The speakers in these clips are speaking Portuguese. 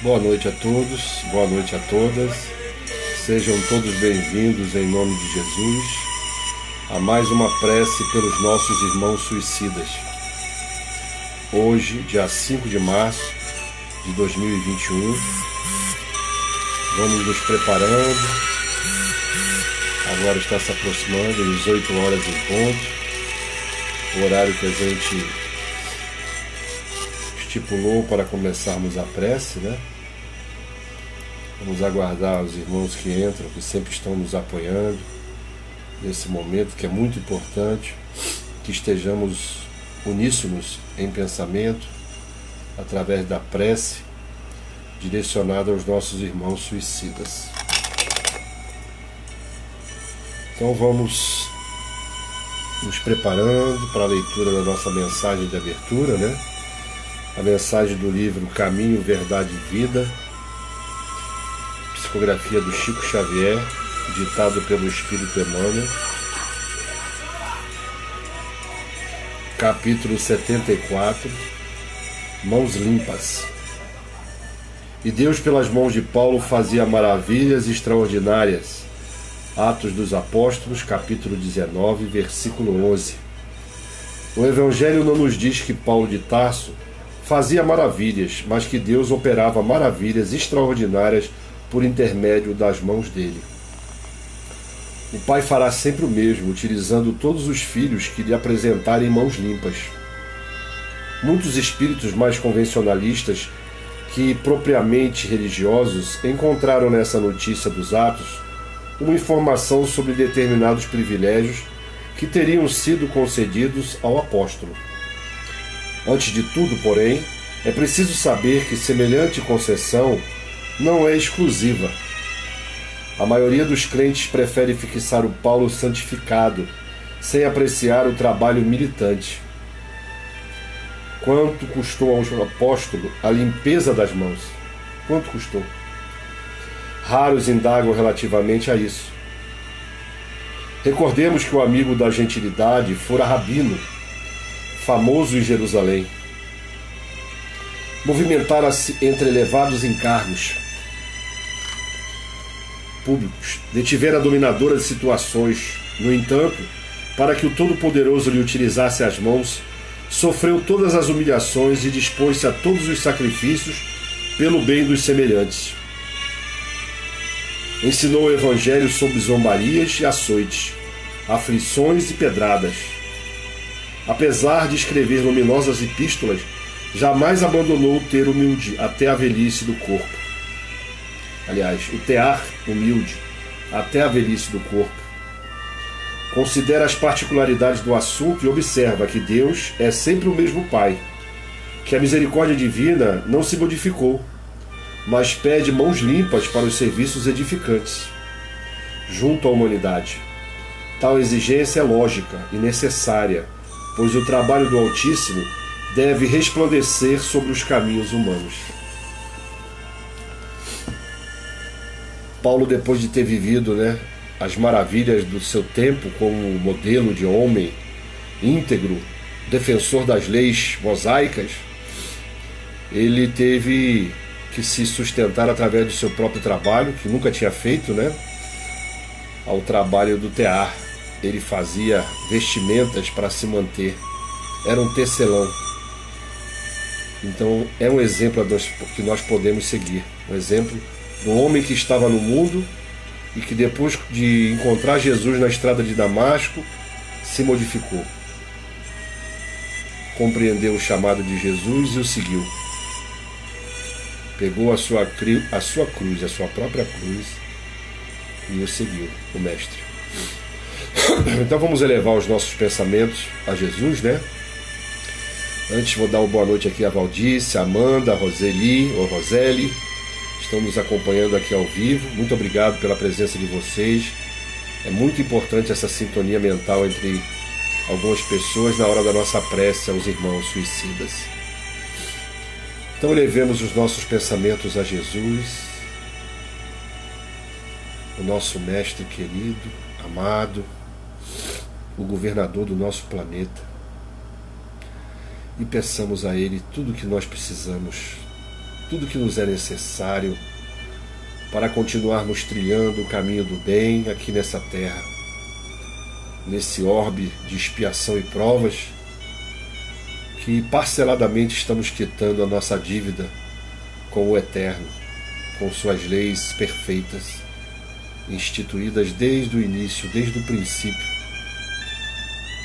Boa noite a todos, boa noite a todas. Sejam todos bem-vindos em nome de Jesus a mais uma prece pelos nossos irmãos suicidas. Hoje, dia 5 de março de 2021, vamos nos preparando. Agora está se aproximando às 18 horas em ponto, o horário que a gente estipulou para começarmos a prece, né? Vamos aguardar os irmãos que entram, que sempre estão nos apoiando nesse momento que é muito importante, que estejamos uníssonos em pensamento através da prece direcionada aos nossos irmãos suicidas. Então vamos nos preparando para a leitura da nossa mensagem de abertura, né? A mensagem do livro Caminho, Verdade e Vida, psicografia do Chico Xavier, ditado pelo Espírito Emmanuel, capítulo 74, Mãos Limpas. E Deus pelas mãos de Paulo fazia maravilhas extraordinárias. Atos dos Apóstolos, capítulo 19, versículo 11. O Evangelho não nos diz que Paulo de Tarso fazia maravilhas, mas que Deus operava maravilhas extraordinárias por intermédio das mãos dele. O Pai fará sempre o mesmo, utilizando todos os filhos que lhe apresentarem mãos limpas. Muitos espíritos mais convencionalistas que propriamente religiosos encontraram nessa notícia dos Atos uma informação sobre determinados privilégios que teriam sido concedidos ao apóstolo. Antes de tudo, porém, é preciso saber que semelhante concessão não é exclusiva. A maioria dos crentes prefere fixar o Paulo santificado, sem apreciar o trabalho militante. Quanto custou ao apóstolo a limpeza das mãos? Quanto custou? Raros indagam relativamente a isso. Recordemos que o amigo da gentilidade fora rabino, famoso em Jerusalém. Movimentara-se entre elevados encargos públicos, detivera a dominadora de situações. No entanto, para que o Todo-Poderoso lhe utilizasse as mãos, sofreu todas as humilhações e dispôs-se a todos os sacrifícios pelo bem dos semelhantes. Ensinou o Evangelho sob zombarias e açoites, aflições e pedradas. Apesar de escrever luminosas epístolas, jamais abandonou o ter humilde até a velhice do corpo. Aliás, o tear humilde até a velhice do corpo. Considera as particularidades do assunto e observa que Deus é sempre o mesmo Pai, que a misericórdia divina não se modificou, mas pede mãos limpas para os serviços edificantes junto à humanidade. Tal exigência é lógica e necessária, pois o trabalho do Altíssimo deve resplandecer sobre os caminhos humanos. Paulo, depois de ter vivido, as maravilhas do seu tempo como modelo de homem íntegro, defensor das leis mosaicas, ele teve que se sustentar através do seu próprio trabalho, que nunca tinha feito, ao trabalho do tear. Ele fazia vestimentas para se manter, era um tecelão. Então é um exemplo que nós podemos seguir, um exemplo do homem que estava no mundo e que depois de encontrar Jesus na estrada de Damasco se modificou, compreendeu o chamado de Jesus e o seguiu, pegou a sua cruz, a sua própria cruz, e o seguiu, o Mestre. Então vamos elevar os nossos pensamentos a Jesus, Antes vou dar uma boa noite aqui a Valdice, a Amanda, a Roseli, estão nos acompanhando aqui ao vivo. Muito obrigado pela presença de vocês. É muito importante essa sintonia mental entre algumas pessoas na hora da nossa prece aos irmãos suicidas. Então elevemos os nossos pensamentos a Jesus, o nosso Mestre querido, amado, o governador do nosso planeta, e peçamos a Ele tudo o que nós precisamos tudo que nos é necessário para continuarmos trilhando o caminho do bem aqui nessa terra, nesse orbe de expiação e provas, que parceladamente estamos quitando a nossa dívida com o Eterno, com suas leis perfeitas, instituídas desde o início, desde o princípio,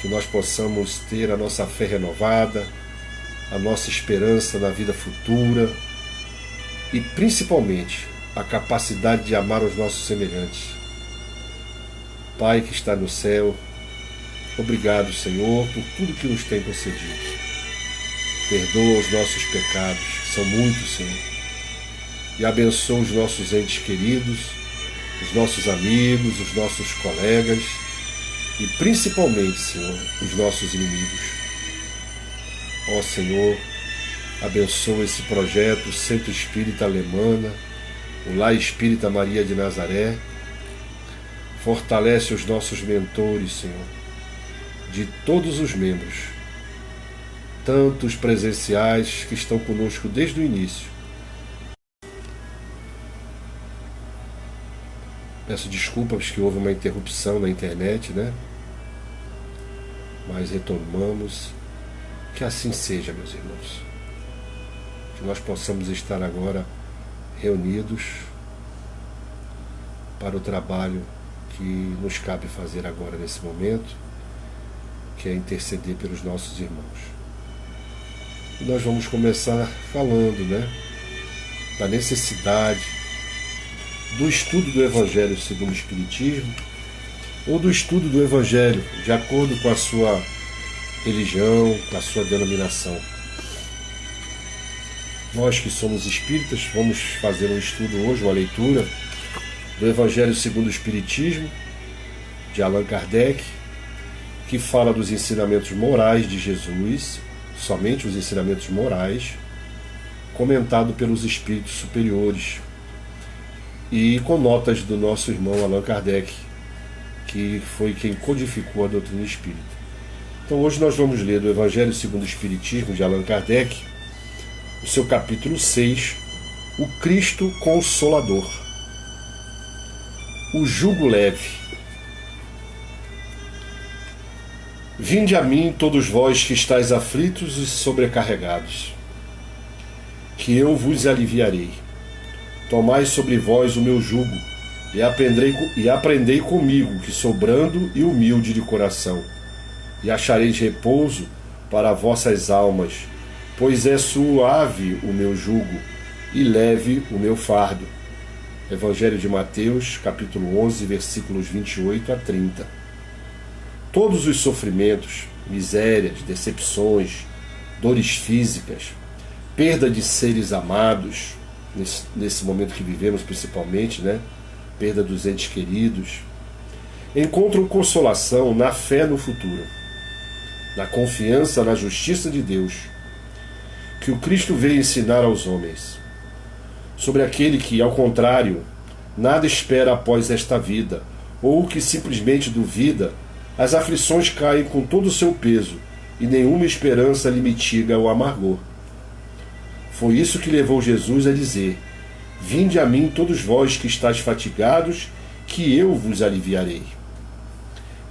que nós possamos ter a nossa fé renovada, a nossa esperança na vida futura e, principalmente, a capacidade de amar os nossos semelhantes. Pai que está no céu, obrigado, Senhor, por tudo que nos tem concedido. Perdoa os nossos pecados, que são muitos, Senhor, e abençoa os nossos entes queridos, os nossos amigos, os nossos colegas e, principalmente, Senhor, os nossos inimigos. Ó Senhor, abençoa esse projeto Centro Espírita Alemana, o Lar Espírita Maria de Nazaré. Fortalece os nossos mentores, Senhor, de todos os membros, tanto os presenciais que estão conosco desde o início. Peço desculpas que houve uma interrupção na internet, né? Mas retomamos. Que assim seja, meus irmãos. Que nós possamos estar agora reunidos para o trabalho que nos cabe fazer agora nesse momento, que é interceder pelos nossos irmãos. E nós vamos começar falando, né, da necessidade do estudo do Evangelho segundo o Espiritismo, ou do estudo do Evangelho de acordo com a sua religião, com a sua denominação. Nós que somos espíritas vamos fazer um estudo hoje, uma leitura do Evangelho segundo o Espiritismo, de Allan Kardec, que fala dos ensinamentos morais de Jesus, somente os ensinamentos morais, comentado pelos espíritos superiores, e com notas do nosso irmão Allan Kardec, que foi quem codificou a doutrina espírita. Então hoje nós vamos ler do Evangelho segundo o Espiritismo, de Allan Kardec, o seu capítulo 6, o Cristo Consolador. O jugo leve. Vinde a mim, todos vós que estáis aflitos e sobrecarregados, que eu vos aliviarei. Tomai sobre vós o meu jugo, e aprendei comigo, que sou brando e humilde de coração, e achareis repouso para vossas almas, pois é suave o meu jugo, e leve o meu fardo. Evangelho de Mateus, capítulo 11, versículos 28 a 30. Todos os sofrimentos, misérias, decepções, dores físicas, perda de seres amados, nesse momento que vivemos principalmente, né? Perda dos entes queridos, encontram consolação na fé no futuro, na confiança na justiça de Deus, que o Cristo veio ensinar aos homens, sobre aquele que, ao contrário, nada espera após esta vida, ou que simplesmente duvida, as aflições caem com todo o seu peso, e nenhuma esperança lhe mitiga o amargor. Foi isso que levou Jesus a dizer: vinde a mim todos vós que estáis fatigados, que eu vos aliviarei.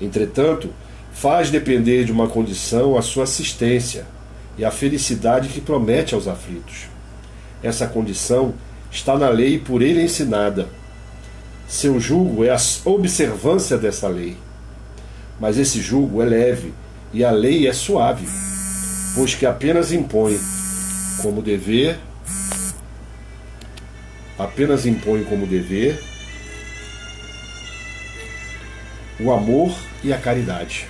Entretanto, faz depender de uma condição a sua assistência e a felicidade que promete aos aflitos. Essa condição está na lei por ele ensinada. Seu jugo é a observância dessa lei. Mas esse jugo é leve e a lei é suave, pois que apenas impõe como dever o amor e a caridade.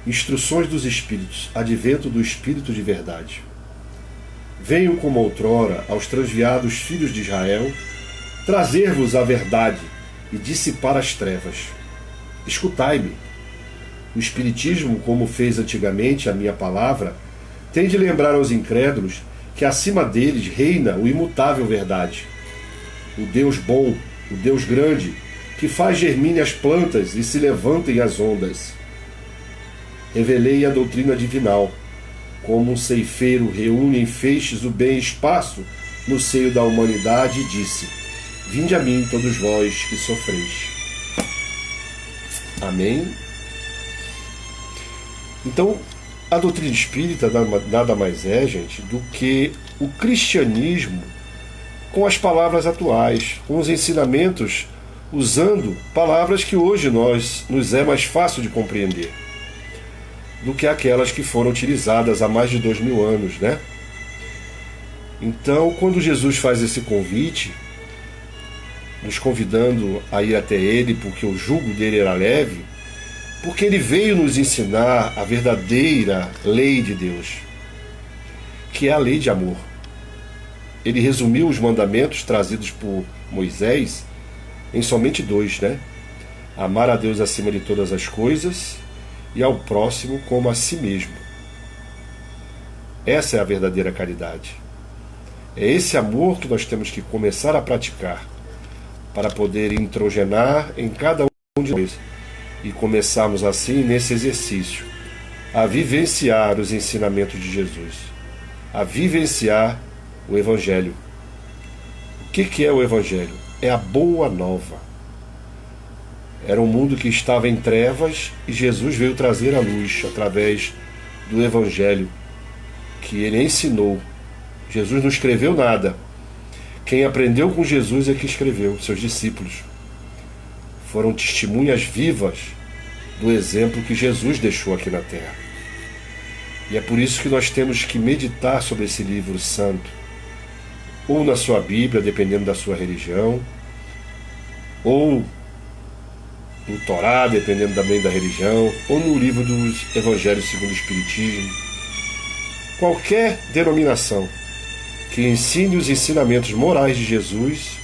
Instruções dos Espíritos, advento do Espírito de verdade. Venho como outrora aos transviados filhos de Israel trazer-vos a verdade e dissipar as trevas. Escutai-me. O Espiritismo, como fez antigamente a minha palavra, tem de lembrar aos incrédulos que acima deles reina o imutável verdade. O Deus bom, o Deus grande, que faz germine as plantas e se levantem as ondas. Revelei a doutrina divinal, como um ceifeiro reúne em feixes o bem esparso no seio da humanidade, e disse: vinde a mim todos vós que sofreis. Amém? Então, a doutrina espírita nada mais é, gente, do que o cristianismo com as palavras atuais, com os ensinamentos, usando palavras que hoje nos é mais fácil de compreender do que aquelas que foram utilizadas há mais de 2000 anos, né? Então, quando Jesus faz esse convite, nos convidando a ir até Ele, porque o jugo dele era leve, porque Ele veio nos ensinar a verdadeira lei de Deus, que é a lei de amor. Ele resumiu os mandamentos trazidos por Moisés em somente 2, né? Amar a Deus acima de todas as coisas e ao próximo como a si mesmo. Essa é a verdadeira caridade. É esse amor que nós temos que começar a praticar para poder introjenar em cada um de nós e começarmos assim nesse exercício a vivenciar os ensinamentos de Jesus, a vivenciar o Evangelho. O que é o Evangelho? É a boa nova. Era um mundo que estava em trevas e Jesus veio trazer a luz através do Evangelho que ele ensinou. Jesus não escreveu nada. Quem aprendeu com Jesus é que escreveu, seus discípulos. Foram testemunhas vivas do exemplo que Jesus deixou aqui na terra. E é por isso que nós temos que meditar sobre esse livro santo, ou na sua Bíblia, dependendo da sua religião, ou no Torá, dependendo também da religião, ou no livro dos Evangelhos segundo o Espiritismo. Qualquer denominação que ensine os ensinamentos morais de Jesus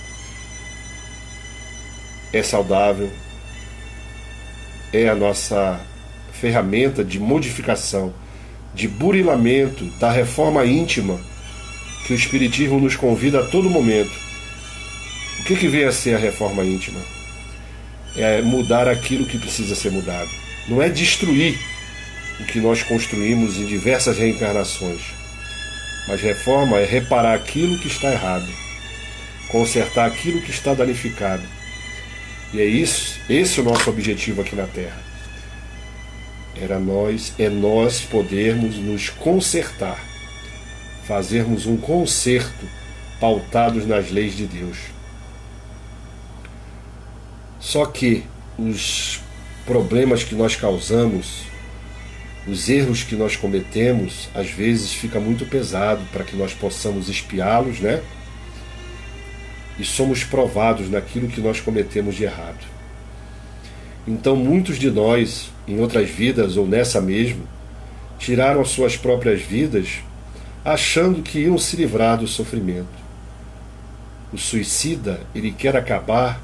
é saudável, é a nossa ferramenta de modificação, de burilamento da reforma íntima que o Espiritismo nos convida a todo momento. O que vem a ser a reforma íntima? É mudar aquilo que precisa ser mudado. Não é destruir o que nós construímos em diversas reencarnações. Mas reforma é reparar aquilo que está errado, consertar aquilo que está danificado. E é esse o nosso objetivo aqui na Terra. É nós podermos nos consertar, fazermos um conserto pautados nas leis de Deus. Só que os problemas que nós causamos, os erros que nós cometemos, às vezes fica muito pesado para que nós possamos espiá-los, né? E somos provados naquilo que nós cometemos de errado. Então muitos de nós, em outras vidas ou nessa mesmo, tiraram as suas próprias vidas achando que iam se livrar do sofrimento. O suicida, ele quer acabar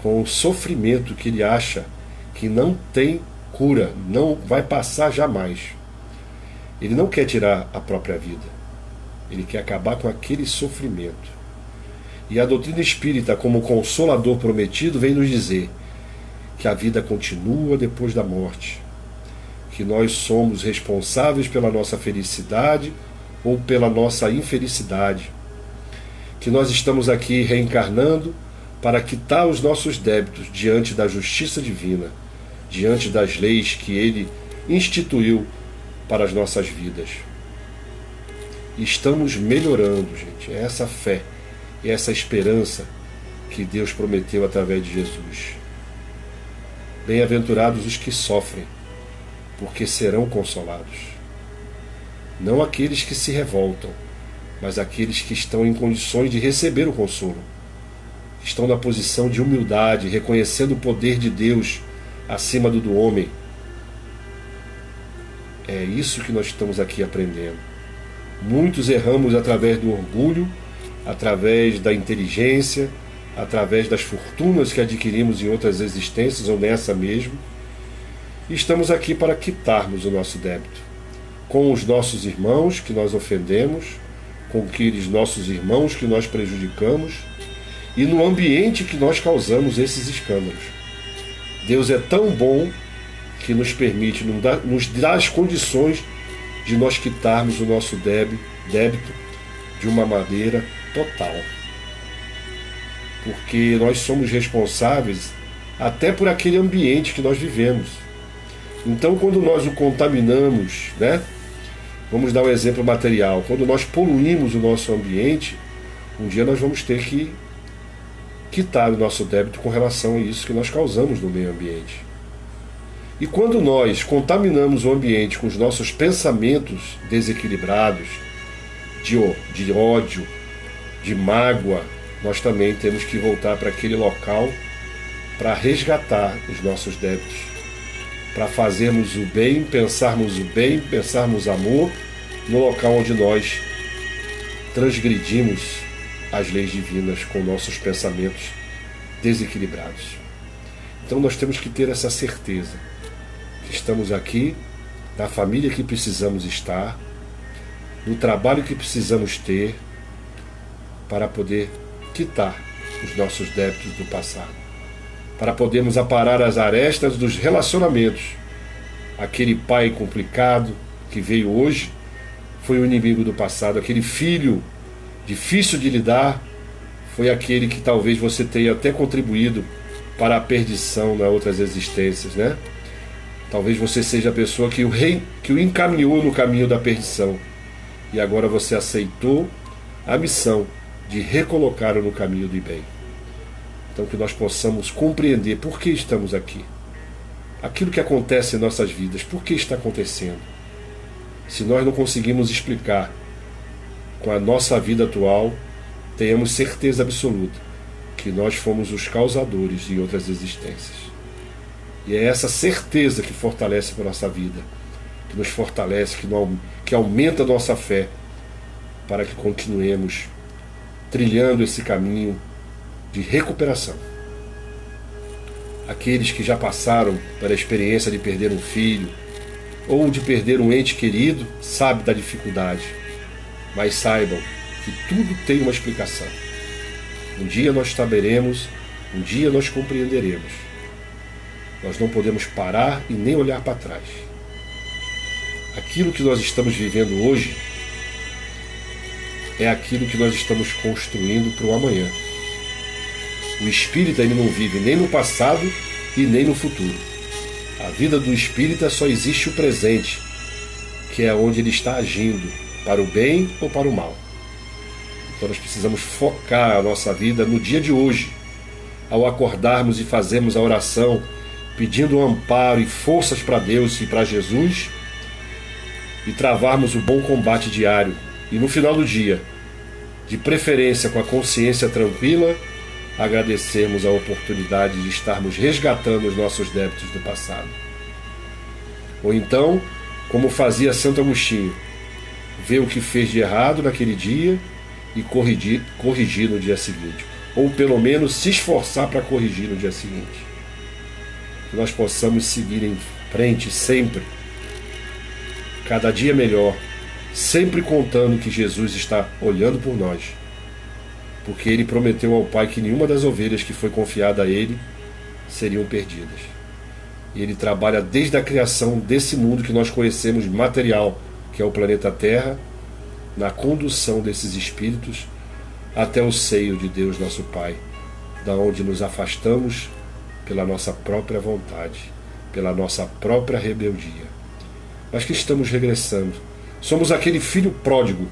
com o sofrimento que ele acha que não tem cura, não vai passar jamais. Ele não quer tirar a própria vida. Ele quer acabar com aquele sofrimento. E a doutrina espírita, como consolador prometido, vem nos dizer que a vida continua depois da morte, que nós somos responsáveis pela nossa felicidade ou pela nossa infelicidade, que nós estamos aqui reencarnando para quitar os nossos débitos diante da justiça divina, diante das leis que Ele instituiu para as nossas vidas. E estamos melhorando, gente. É essa fé, é essa esperança que Deus prometeu através de Jesus. Bem-aventurados os que sofrem, porque serão consolados. Não aqueles que se revoltam, mas aqueles que estão em condições de receber o consolo. Estão na posição de humildade, reconhecendo o poder de Deus acima do homem. É isso que nós estamos aqui aprendendo. Muitos erramos através do orgulho, através da inteligência, através das fortunas que adquirimos em outras existências ou nessa mesmo. E estamos aqui para quitarmos o nosso débito com os nossos irmãos que nós ofendemos, com aqueles nossos irmãos que nós prejudicamos e no ambiente que nós causamos esses escândalos. Deus é tão bom que nos permite, nos dá as condições de nós quitarmos o nosso débito de uma maneira total. Porque nós somos responsáveis até por aquele ambiente que nós vivemos. Então, quando nós o contaminamos, né? Vamos dar um exemplo material. Quando nós poluímos o nosso ambiente, um dia nós vamos ter que quitar o nosso débito com relação a isso que nós causamos no meio ambiente. E quando nós contaminamos o ambiente com os nossos pensamentos desequilibrados, de ódio, de mágoa, nós também temos que voltar para aquele local para resgatar os nossos débitos, para fazermos o bem, pensarmos amor no local onde nós transgredimos as leis divinas com nossos pensamentos desequilibrados. Então nós temos que ter essa certeza que estamos aqui, na família que precisamos estar, no trabalho que precisamos ter para poder quitar os nossos débitos do passado, para podermos aparar as arestas dos relacionamentos. Aquele pai complicado que veio hoje foi o inimigo do passado, aquele filho difícil de lidar foi aquele que talvez você tenha até contribuído para a perdição nas outras existências, né? Talvez você seja a pessoa que o encaminhou no caminho da perdição e agora você aceitou a missão de recolocá-lo no caminho do bem. Então que nós possamos compreender por que estamos aqui. Aquilo que acontece em nossas vidas, por que está acontecendo? Se nós não conseguimos explicar com a nossa vida atual, tenhamos certeza absoluta que nós fomos os causadores de outras existências. E é essa certeza que fortalece a nossa vida, que nos fortalece, que aumenta a nossa fé, para que continuemos trilhando esse caminho de recuperação. Aqueles que já passaram pela experiência de perder um filho ou de perder um ente querido sabem da dificuldade, mas saibam que tudo tem uma explicação. Um dia nós saberemos, um dia nós compreenderemos. Nós não podemos parar e nem olhar para trás. Aquilo que nós estamos vivendo hoje é aquilo que nós estamos construindo para o amanhã. O espírita ele não vive nem no passado e nem no futuro. A vida do espírita só existe o presente, que é onde ele está agindo, para o bem ou para o mal. Então nós precisamos focar a nossa vida no dia de hoje, ao acordarmos e fazermos a oração, pedindo amparo e forças para Deus e para Jesus, e travarmos o bom combate diário. E no final do dia, de preferência com a consciência tranquila, agradecermos a oportunidade de estarmos resgatando os nossos débitos do passado. Ou então, como fazia Santo Agostinho, ver o que fez de errado naquele dia e corrigir no dia seguinte. Ou pelo menos se esforçar para corrigir no dia seguinte. Que nós possamos seguir em frente sempre, cada dia melhor, sempre contando que Jesus está olhando por nós, porque Ele prometeu ao Pai que nenhuma das ovelhas que foi confiada a Ele seriam perdidas. E Ele trabalha desde a criação desse mundo que nós conhecemos material, que é o planeta Terra, na condução desses espíritos até o seio de Deus nosso Pai, da onde nos afastamos pela nossa própria vontade, pela nossa própria rebeldia, mas que estamos regressando. Somos aquele filho pródigo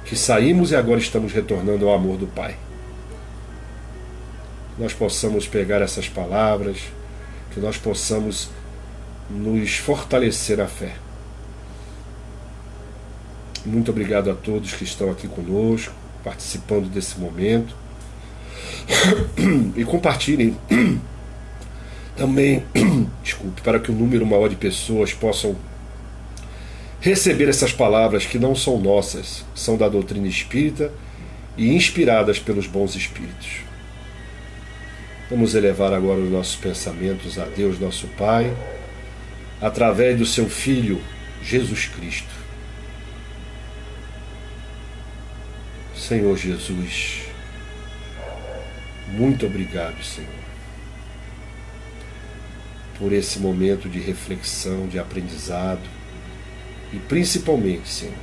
que saímos e agora estamos retornando ao amor do Pai. Nós possamos pegar essas palavras, que nós possamos nos fortalecer a fé. Muito obrigado a todos que estão aqui conosco, participando desse momento. E compartilhem também, desculpe, para que um número maior de pessoas possam receber essas palavras que não são nossas, são da doutrina espírita e inspiradas pelos bons espíritos. Vamos elevar agora os nossos pensamentos a Deus, nosso Pai, através do seu Filho, Jesus Cristo. Senhor Jesus, muito obrigado, Senhor, por esse momento de reflexão, de aprendizado, e principalmente, Senhor,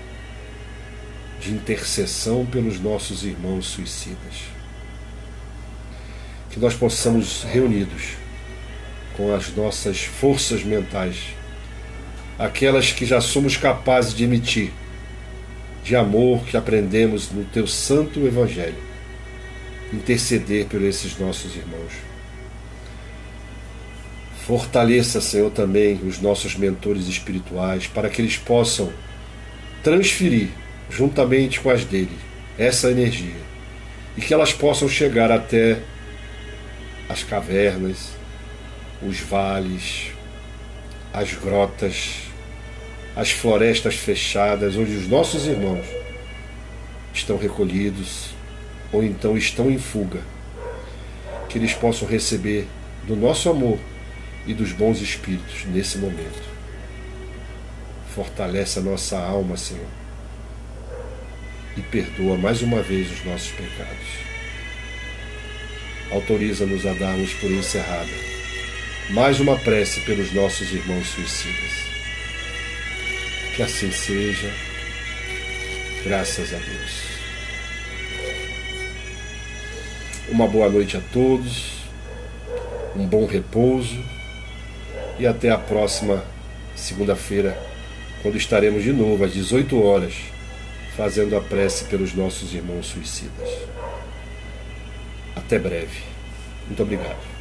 de intercessão pelos nossos irmãos suicidas. Que nós possamos, reunidos com as nossas forças mentais, aquelas que já somos capazes de emitir, de amor que aprendemos no Teu santo Evangelho, interceder por esses nossos irmãos. Fortaleça, Senhor, também os nossos mentores espirituais, para que eles possam transferir, juntamente com as dele, essa energia, e que elas possam chegar até as cavernas, os vales, as grotas, as florestas fechadas, onde os nossos irmãos estão recolhidos ou então estão em fuga, que eles possam receber do nosso amor e dos bons espíritos nesse momento. Fortalece a nossa alma, Senhor, e perdoa mais uma vez os nossos pecados. Autoriza-nos a darmos por encerrada mais uma prece pelos nossos irmãos suicidas. Que assim seja, graças a Deus. Uma boa noite a todos, um bom repouso e até a próxima segunda-feira, quando estaremos de novo às 18 horas, fazendo a prece pelos nossos irmãos suicidas. Até breve. Muito obrigado.